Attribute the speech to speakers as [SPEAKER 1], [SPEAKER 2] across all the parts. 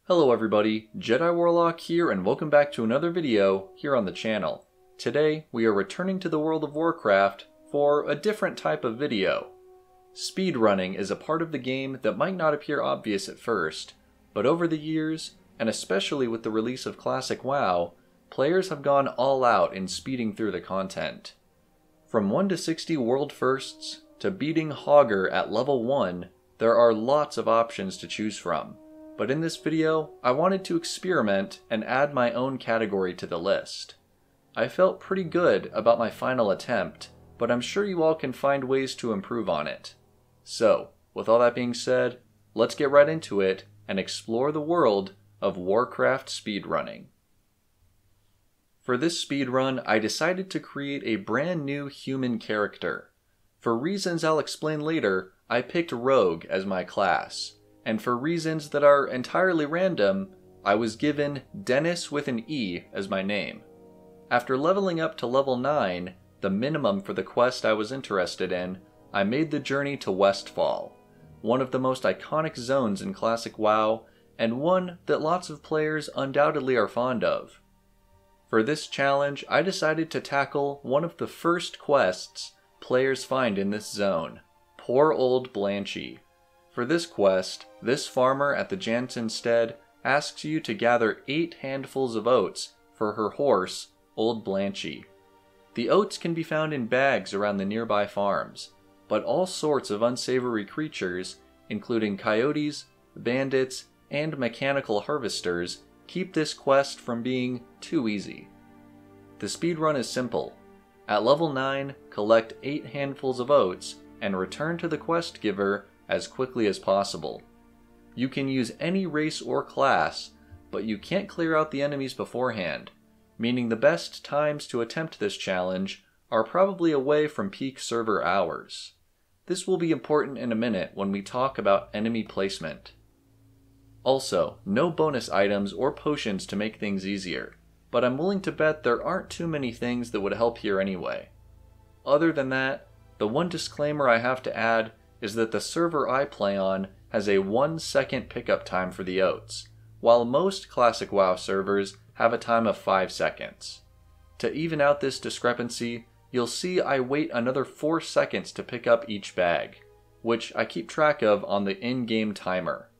[SPEAKER 1] Hello everybody, Jediwarlock here and welcome back to another video here on the channel. Today we are returning to the world of Warcraft for a different type of video. Speedrunning is a part of the game that might not appear obvious at first, but over the years, and especially with the release of Classic WoW, players have gone all out in speeding through the content. From 1 to 60 world firsts to beating Hogger at level 1, there are lots of options to choose from. But in this video, I wanted to experiment and add my own category to the list. I felt pretty good about my final attempt, but I'm sure you all can find ways to improve on it. So, with all that being said, let's get right into it and explore the world of Warcraft speedrunning. For this speedrun, I decided to create a brand new human character. For reasons I'll explain later, I picked Rogue as my class. And for reasons that are entirely random, I was given Dennis with an E as my name. After leveling up to level 9, the minimum for the quest I was interested in, I made the journey to Westfall, one of the most iconic zones in Classic WoW, and one that lots of players undoubtedly are fond of. For this challenge, I decided to tackle one of the first quests players find in this zone, poor Old Blanchy. For this quest, this farmer at the Jansen stead asks you to gather 8 handfuls of oats for her horse, Old Blanchy. The oats can be found in bags around the nearby farms, but all sorts of unsavory creatures, including coyotes, bandits, and mechanical harvesters, keep this quest from being too easy. The speedrun is simple. At level 9, collect 8 handfuls of oats and return to the quest giver as quickly as possible. You can use any race or class, but you can't clear out the enemies beforehand, meaning the best times to attempt this challenge are probably away from peak server hours. This will be important in a minute when we talk about enemy placement. Also, no bonus items or potions to make things easier, but I'm willing to bet there aren't too many things that would help here anyway. Other than that, the one disclaimer I have to add is that the server I play on has a 1-second pickup time for the oats, while most Classic WoW servers have a time of 5 seconds. To even out this discrepancy, you'll see I wait another 4 seconds to pick up each bag, which I keep track of on the in-game timer.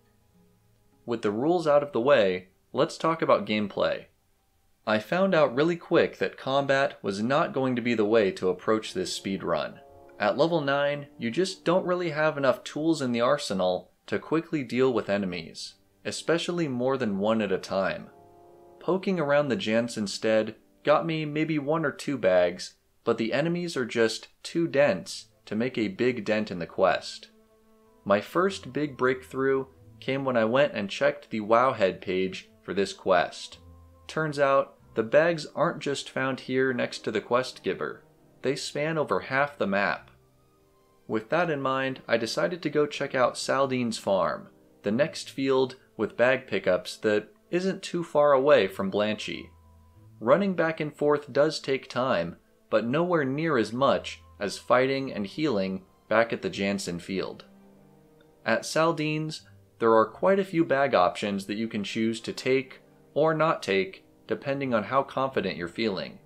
[SPEAKER 1] With the rules out of the way, let's talk about gameplay. I found out really quick that combat was not going to be the way to approach this speedrun. At level 9, you just don't really have enough tools in the arsenal to quickly deal with enemies, especially more than one at a time. Poking around the Jansen stead got me maybe 1 or 2 bags, but the enemies are just too dense to make a big dent in the quest. My first big breakthrough came when I went and checked the Wowhead page for this quest. Turns out, the bags aren't just found here next to the quest giver. They span over half the map. With that in mind, I decided to go check out Saldine's farm, the next field with bag pickups that isn't too far away from Blanchy. Running back and forth does take time, but nowhere near as much as fighting and healing back at the Jansen field. At Saldine's, there are quite a few bag options that you can choose to take or not take, depending on how confident you're feeling.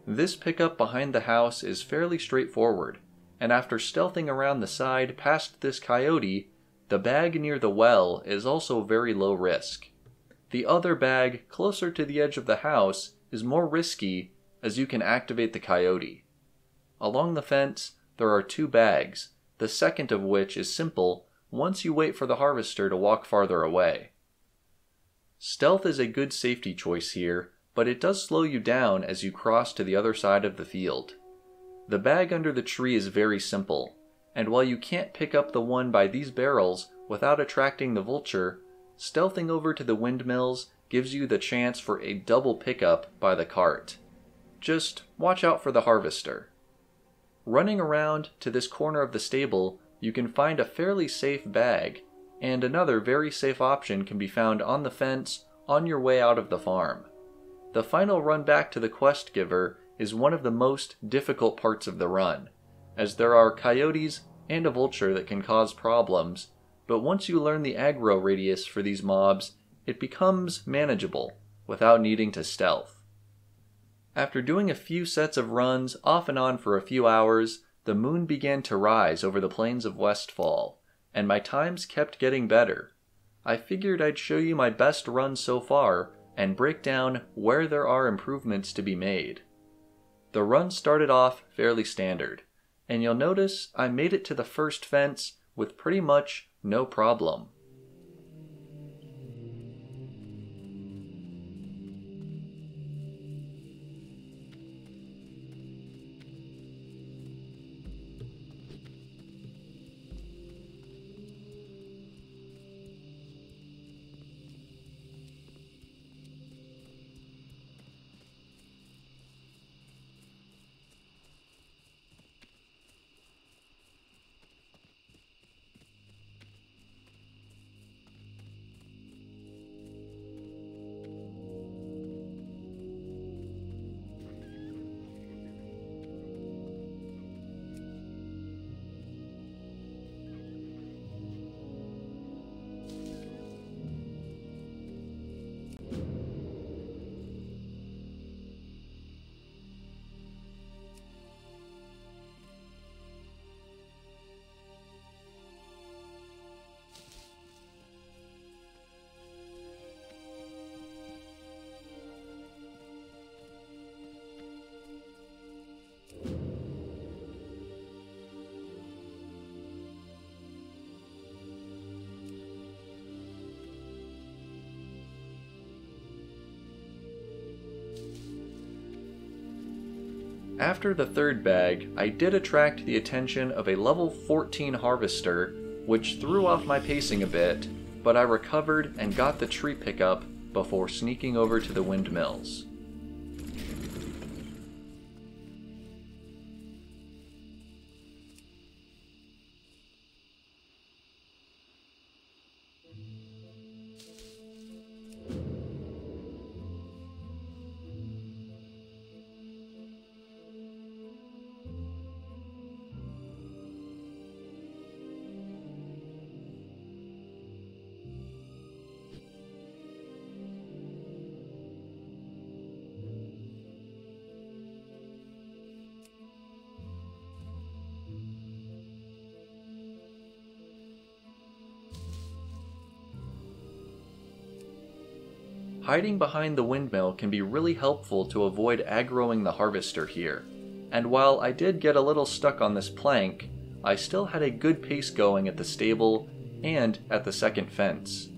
[SPEAKER 1] This pickup behind the house is fairly straightforward, and after stealthing around the side past this coyote, the bag near the well is also very low risk. The other bag closer to the edge of the house is more risky as you can activate the coyote. Along the fence, there are 2 bags, the second of which is simple once you wait for the harvester to walk farther away. Stealth is a good safety choice here, but it does slow you down as you cross to the other side of the field. The bag under the tree is very simple, and while you can't pick up the one by these barrels without attracting the vulture, stealthing over to the windmills gives you the chance for a double pickup by the cart. Just watch out for the harvester. Running around to this corner of the stable, you can find a fairly safe bag, and another very safe option can be found on the fence on your way out of the farm. The final run back to the quest giver is one of the most difficult parts of the run, as there are coyotes and a vulture that can cause problems, but once you learn the aggro radius for these mobs, it becomes manageable without needing to stealth. After doing a few sets of runs off and on for a few hours, the moon began to rise over the plains of Westfall, and my times kept getting better. I figured I'd show you my best run so far and break down where there are improvements to be made. The run started off fairly standard, and you'll notice I made it to the first fence with pretty much no problem. After the third bag, I did attract the attention of a level 14 harvester, which threw off my pacing a bit, but I recovered and got the tree pickup before sneaking over to the windmills. Hiding behind the windmill can be really helpful to avoid aggroing the harvester here, and while I did get a little stuck on this plank, I still had a good pace going at the stable and at the second fence.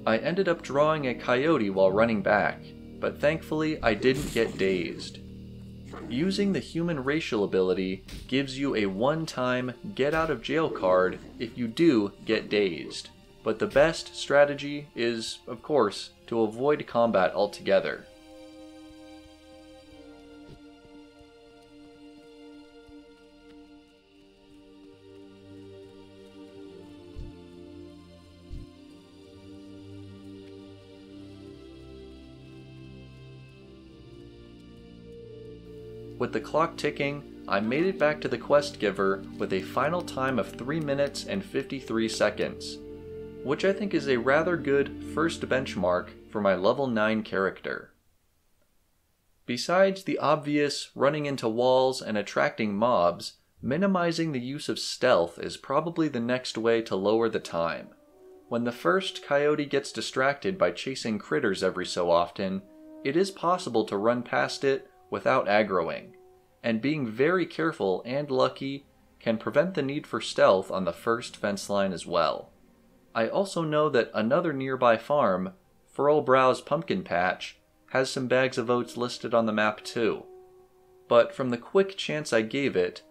[SPEAKER 1] I ended up drawing a coyote while running back, but thankfully I didn't get dazed. Using the human racial ability gives you a one-time get out of jail card if you do get dazed, but the best strategy is, of course, to avoid combat altogether. With the clock ticking, I made it back to the quest giver with a final time of 3 minutes and 53 seconds, which I think is a rather good first benchmark for my level 9 character. Besides the obvious running into walls and attracting mobs, minimizing the use of stealth is probably the next way to lower the time. When the first coyote gets distracted by chasing critters every so often, it is possible to run past it without aggroing, and being very careful and lucky can prevent the need for stealth on the first fence line as well. I also know that another nearby farm, Furlbrow's Pumpkin Patch, has some bags of oats listed on the map too, but from the quick chance I gave it,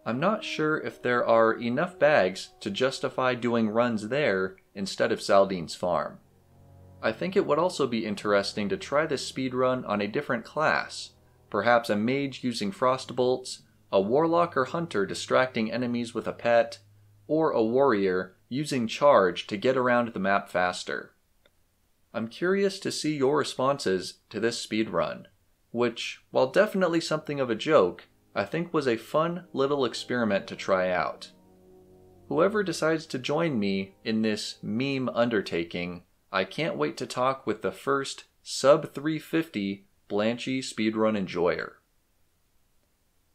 [SPEAKER 1] I'm not sure if there are enough bags to justify doing runs there instead of Saldine's farm. I think it would also be interesting to try this speedrun on a different class, perhaps a mage using frostbolts, a warlock or hunter distracting enemies with a pet, or a warrior using charge to get around the map faster. I'm curious to see your responses to this speedrun, which, while definitely something of a joke, I think was a fun little experiment to try out. Whoever decides to join me in this meme undertaking, I can't wait to talk with the first sub 350 Blanchy speedrun enjoyer.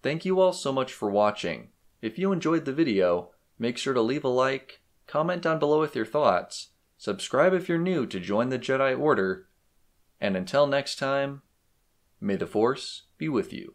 [SPEAKER 1] Thank you all so much for watching. If you enjoyed the video, make sure to leave a like, comment down below with your thoughts, subscribe if you're new to join the Jedi Order, and until next time, may the Force be with you.